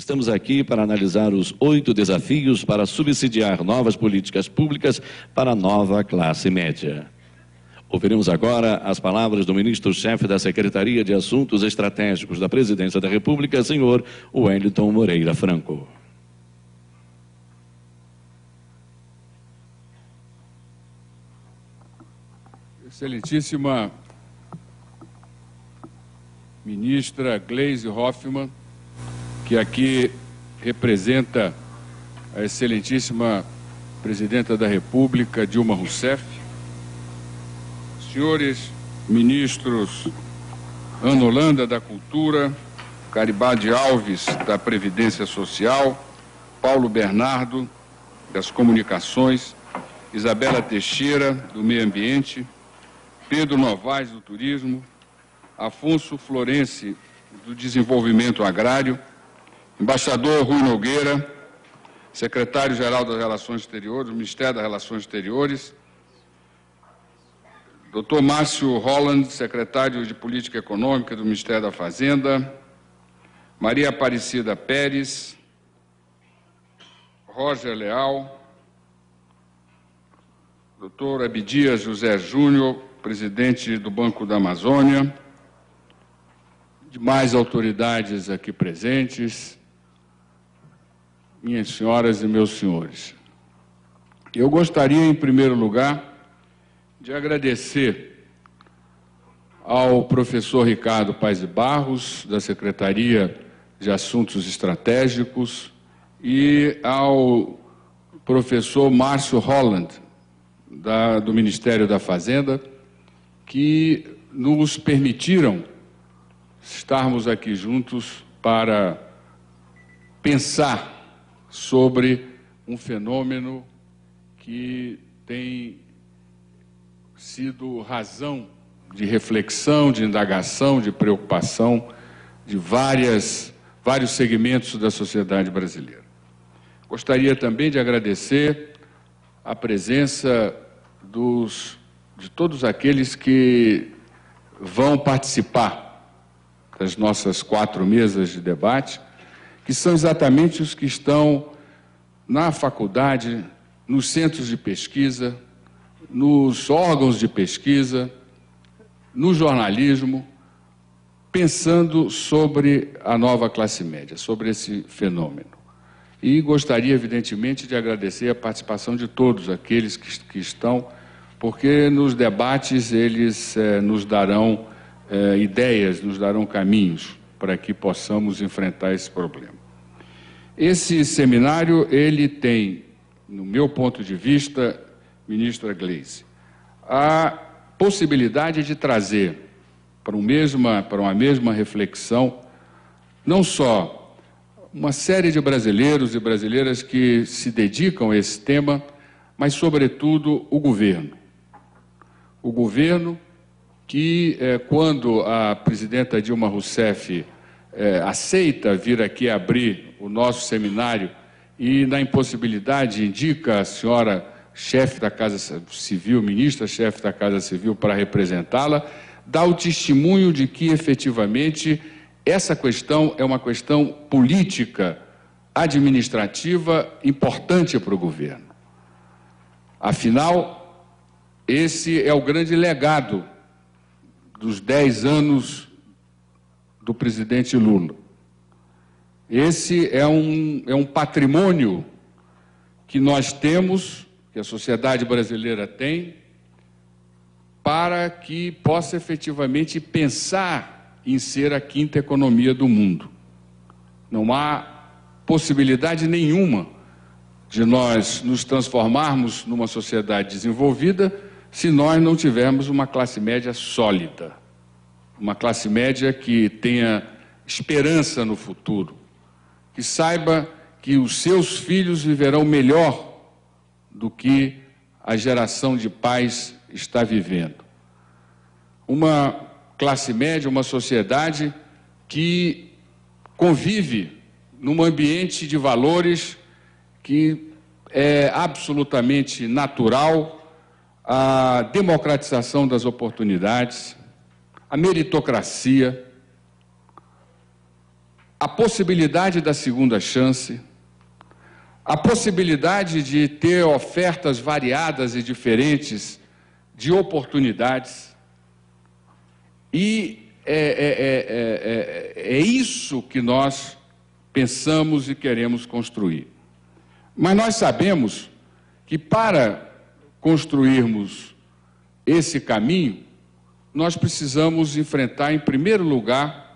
Estamos aqui para analisar os 8 desafios para subsidiar novas políticas públicas para a nova classe média. Ouviremos agora as palavras do ministro-chefe da Secretaria de Assuntos Estratégicos da Presidência da República, senhor Wellington Moreira Franco. Excelentíssima ministra Gleisi Hoffmann, que aqui representa a excelentíssima presidenta da República, Dilma Rousseff, senhores ministros Ana Holanda, da Cultura, Garibaldi Alves, da Previdência Social, Paulo Bernardo, das Comunicações, Isabela Teixeira, do Meio Ambiente, Pedro Novaes, do Turismo, Afonso Florense, do Desenvolvimento Agrário, embaixador Rui Nogueira, secretário-geral das Relações Exteriores, do Ministério das Relações Exteriores, Dr. Márcio Holland, secretário de Política Econômica do Ministério da Fazenda, Maria Aparecida Pérez, Roger Leal, Dr. Abdias José Júnior, presidente do Banco da Amazônia, demais autoridades aqui presentes, minhas senhoras e meus senhores. Eu gostaria, em primeiro lugar, de agradecer ao professor Ricardo Paes de Barros, da Secretaria de Assuntos Estratégicos, e ao professor Márcio Holland, do Ministério da Fazenda, que nos permitiram estarmos aqui juntos para pensar sobre um fenômeno que tem sido razão de reflexão, de indagação, de preocupação de vários segmentos da sociedade brasileira. Gostaria também de agradecer a presença de todos aqueles que vão participar das nossas 4 mesas de debate, que são exatamente os que estão na faculdade, nos centros de pesquisa, nos órgãos de pesquisa, no jornalismo, pensando sobre a nova classe média, sobre esse fenômeno. E gostaria, evidentemente, de agradecer a participação de todos aqueles que estão, porque nos debates eles nos darão ideias, nos darão caminhos para que possamos enfrentar esse problema. Esse seminário, ele tem, no meu ponto de vista, ministra Gleisi, a possibilidade de trazer para uma mesma reflexão, não só uma série de brasileiros e brasileiras que se dedicam a esse tema, mas, sobretudo, o governo. O governo que, quando a presidenta Dilma Rousseff aceita vir aqui abrir o nosso seminário e, na impossibilidade, indica a senhora chefe da Casa Civil, ministra-chefe da Casa Civil, para representá-la, dá o testemunho de que, efetivamente, essa questão é uma questão política, administrativa, importante para o governo. Afinal, esse é o grande legado dos 10 anos do presidente Lula. Esse é um patrimônio que nós temos, que a sociedade brasileira tem, para que possa efetivamente pensar em ser a 5ª economia do mundo. Não há possibilidade nenhuma de nós nos transformarmos numa sociedade desenvolvida se nós não tivermos uma classe média sólida, uma classe média que tenha esperança no futuro, que saiba que os seus filhos viverão melhor do que a geração de pais está vivendo. Uma classe média, uma sociedade que convive num ambiente de valores que é absolutamente natural, a democratização das oportunidades, a meritocracia, a possibilidade da segunda chance, a possibilidade de ter ofertas variadas e diferentes de oportunidades. E é isso que nós pensamos e queremos construir. Mas nós sabemos que para construirmos esse caminho, nós precisamos enfrentar, em primeiro lugar,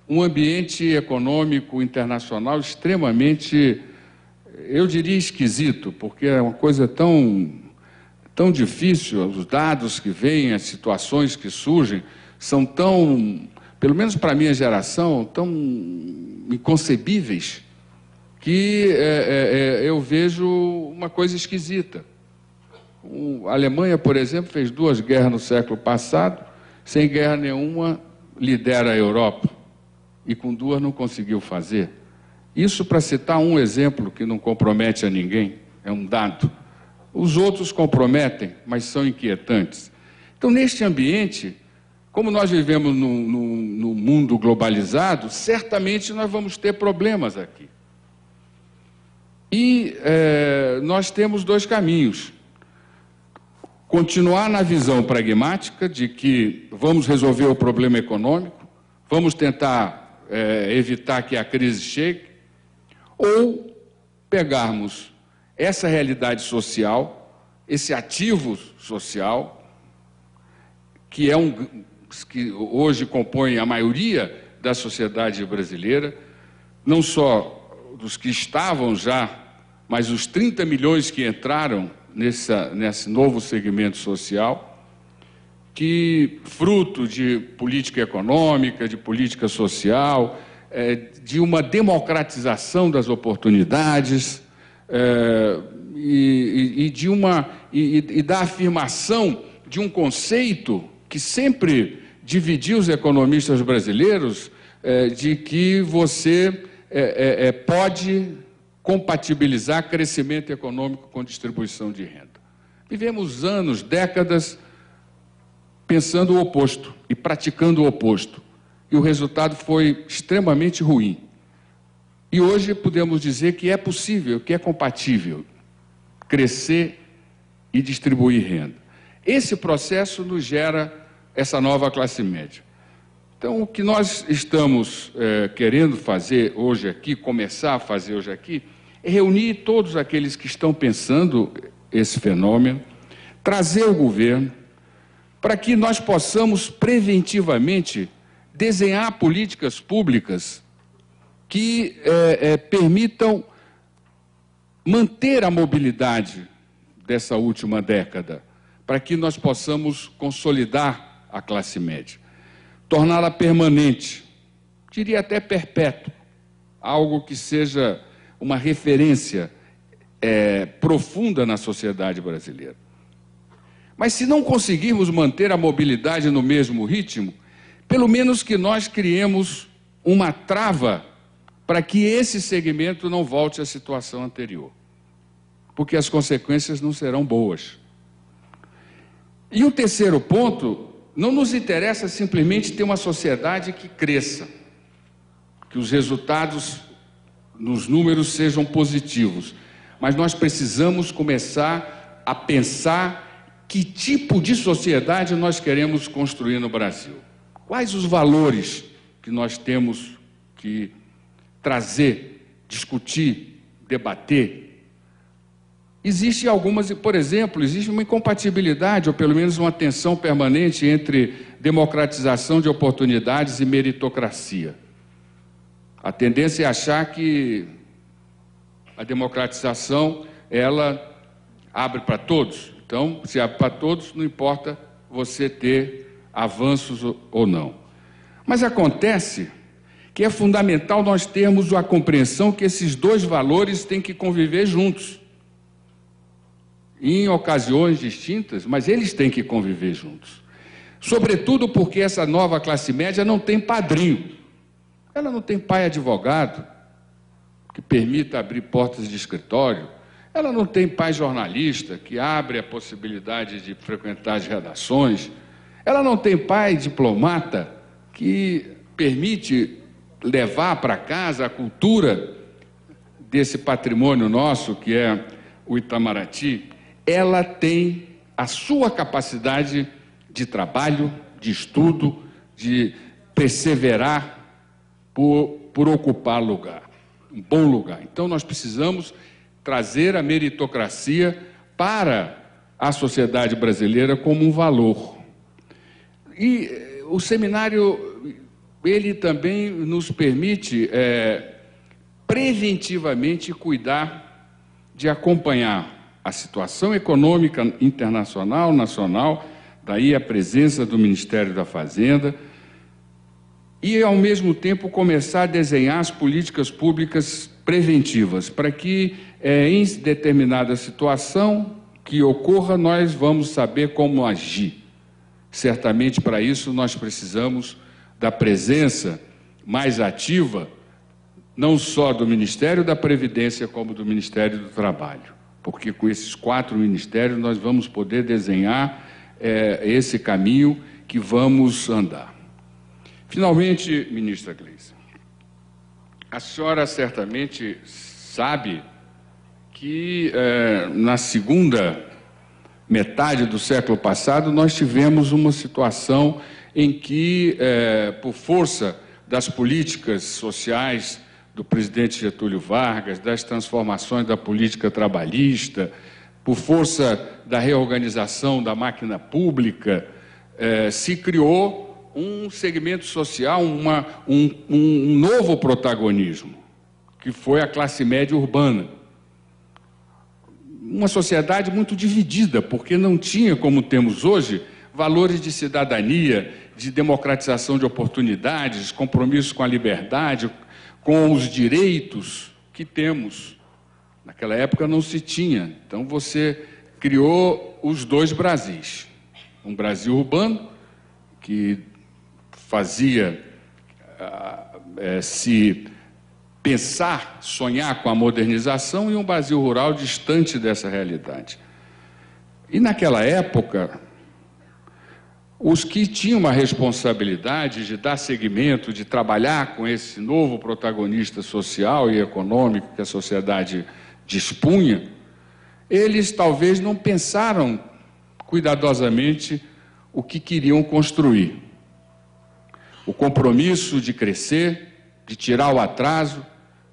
um ambiente econômico internacional extremamente, eu diria, esquisito, porque é uma coisa tão difícil, os dados que vêm, as situações que surgem, são tão, pelo menos para a minha geração, tão inconcebíveis, que eu vejo uma coisa esquisita. A Alemanha, por exemplo, fez 2 guerras no século passado, sem guerra nenhuma, lidera a Europa, e com 2 não conseguiu fazer. Isso para citar um exemplo que não compromete a ninguém, é um dado. Os outros comprometem, mas são inquietantes. Então, neste ambiente, como nós vivemos no mundo globalizado, certamente nós vamos ter problemas aqui. E nós temos 2 caminhos. Continuar na visão pragmática de que vamos resolver o problema econômico, vamos tentar evitar que a crise chegue, ou pegarmos essa realidade social, esse ativo social, que que hoje compõe a maioria da sociedade brasileira, não só dos que estavam já, mas os 30 milhões que entraram nesse novo segmento social, que, fruto de política econômica, de política social, de uma democratização das oportunidades e da afirmação de um conceito que sempre dividiu os economistas brasileiros, de que você pode compatibilizar crescimento econômico com distribuição de renda. Vivemos anos, décadas, pensando o oposto e praticando o oposto. E o resultado foi extremamente ruim. E hoje podemos dizer que é possível, que é compatível crescer e distribuir renda. Esse processo nos gera essa nova classe média. Então, o que nós estamos querendo fazer hoje aqui, começar a fazer hoje aqui, é reunir todos aqueles que estão pensando esse fenômeno, trazer o governo, para que nós possamos preventivamente desenhar políticas públicas que permitam manter a mobilidade dessa última década, para que nós possamos consolidar a classe média, torná-la permanente, diria até perpétua, algo que seja uma referência profunda na sociedade brasileira. Mas se não conseguirmos manter a mobilidade no mesmo ritmo, pelo menos que nós criemos uma trava para que esse segmento não volte à situação anterior, porque as consequências não serão boas. E o terceiro ponto, não nos interessa simplesmente ter uma sociedade que cresça, que os resultados nos números sejam positivos, mas nós precisamos começar a pensar que tipo de sociedade nós queremos construir no Brasil. Quais os valores que nós temos que trazer, discutir, debater? Existe algumas, por exemplo, existe uma incompatibilidade, ou pelo menos uma tensão permanente entre democratização de oportunidades e meritocracia. A tendência é achar que a democratização, ela abre para todos. Então, se abre para todos, não importa você ter avanços ou não. Mas acontece que é fundamental nós termos a compreensão que esses 2 valores têm que conviver juntos. Em ocasiões distintas, mas eles têm que conviver juntos. Sobretudo porque essa nova classe média não tem padrinho. Ela não tem pai advogado que permita abrir portas de escritório. Ela não tem pai jornalista que abre a possibilidade de frequentar as redações. Ela não tem pai diplomata que permite levar para casa a cultura desse patrimônio nosso, que é o Itamaraty, ela tem a sua capacidade de trabalho, de estudo, de perseverar por ocupar lugar, um bom lugar. Então, nós precisamos trazer a meritocracia para a sociedade brasileira como um valor. E o seminário, ele também nos permite preventivamente cuidar de acompanhar a situação econômica internacional, nacional, daí a presença do Ministério da Fazenda, e, ao mesmo tempo, começar a desenhar as políticas públicas preventivas, para que, em determinada situação que ocorra, nós vamos saber como agir. Certamente, para isso, nós precisamos da presença mais ativa, não só do Ministério da Previdência, como do Ministério do Trabalho, porque com esses 4 ministérios nós vamos poder desenhar esse caminho que vamos andar. Finalmente, ministra Gleisi, a senhora certamente sabe que na segunda metade do século passado nós tivemos uma situação em que, por força das políticas sociais do presidente Getúlio Vargas, das transformações da política trabalhista, por força da reorganização da máquina pública, se criou um segmento social, um novo protagonismo, que foi a classe média urbana. Uma sociedade muito dividida, porque não tinha, como temos hoje, valores de cidadania, de democratização de oportunidades, compromisso com a liberdade, com os direitos que temos. Naquela época não se tinha. Então você criou os 2 Brasis. Um Brasil urbano, que fazia se pensar, sonhar com a modernização, e um Brasil rural distante dessa realidade. E naquela época, os que tinham uma responsabilidade de dar seguimento, de trabalhar com esse novo protagonista social e econômico que a sociedade dispunha, eles talvez não pensaram cuidadosamente o que queriam construir. O compromisso de crescer, de tirar o atraso,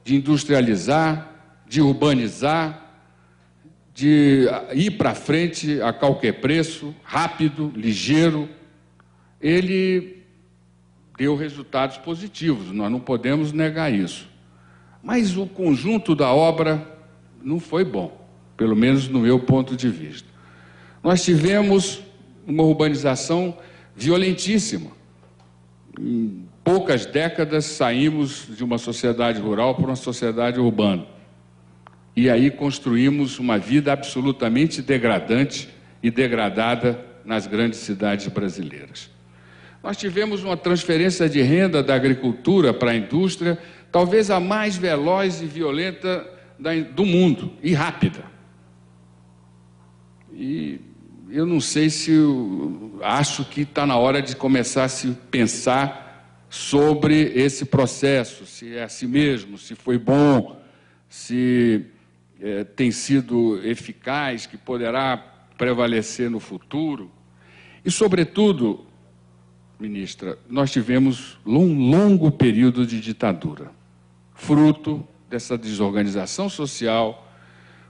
de industrializar, de urbanizar, de ir para frente a qualquer preço, rápido, ligeiro, ele deu resultados positivos, nós não podemos negar isso. Mas o conjunto da obra não foi bom, pelo menos no meu ponto de vista. Nós tivemos uma urbanização violentíssima. Em poucas décadas saímos de uma sociedade rural para uma sociedade urbana. E aí construímos uma vida absolutamente degradante e degradada nas grandes cidades brasileiras. Nós tivemos uma transferência de renda da agricultura para a indústria, talvez a mais veloz e violenta do mundo, e rápida. E eu não sei se acho que está na hora de começar a se pensar sobre esse processo, se é assim mesmo, se foi bom, se tem sido eficaz, que poderá prevalecer no futuro. E, sobretudo, ministra, nós tivemos um longo período de ditadura, fruto dessa desorganização social,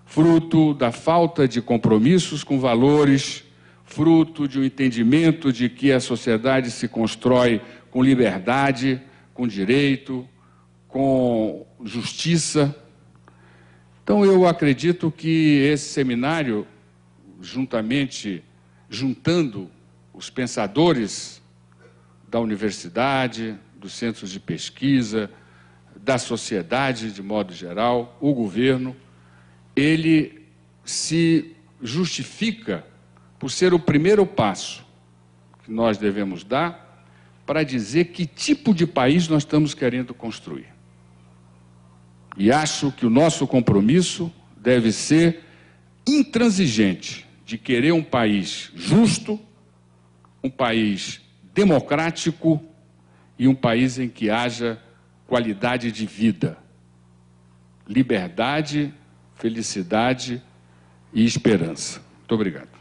fruto da falta de compromissos com valores, fruto de um entendimento de que a sociedade se constrói com liberdade, com direito, com justiça. Então, eu acredito que esse seminário, juntando os pensadores da universidade, dos centros de pesquisa, da sociedade de modo geral, o governo, ele se justifica por ser o primeiro passo que nós devemos dar para dizer que tipo de país nós estamos querendo construir. E acho que o nosso compromisso deve ser intransigente de querer um país justo, um país democrático e um país em que haja qualidade de vida, liberdade, felicidade e esperança. Muito obrigado.